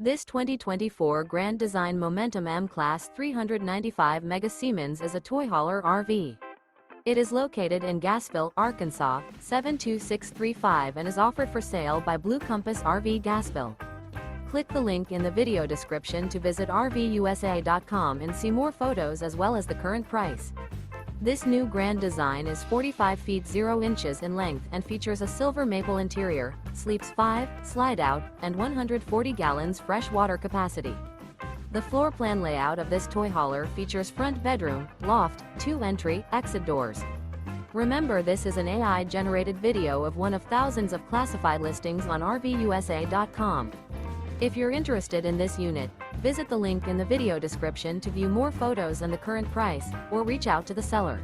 This 2024 Grand Design Momentum M-Class 395 Mega Siemens is a toy hauler RV. It is located in Gassville, Arkansas, 72635 and is offered for sale by Blue Compass RV Gassville. Click the link in the video description to visit RVUSA.com and see more photos as well as the current price. This new Grand Design is 45 feet 0 inches in length and features a silver maple interior, sleeps 5, slide-out, and 140 gallons fresh water capacity. The floor plan layout of this toy hauler features front bedroom, loft, 2 entry, exit doors. Remember, this is an AI-generated video of one of thousands of classified listings on RVUSA.com. If you're interested in this unit, visit the link in the video description to view more photos and the current price, or reach out to the seller.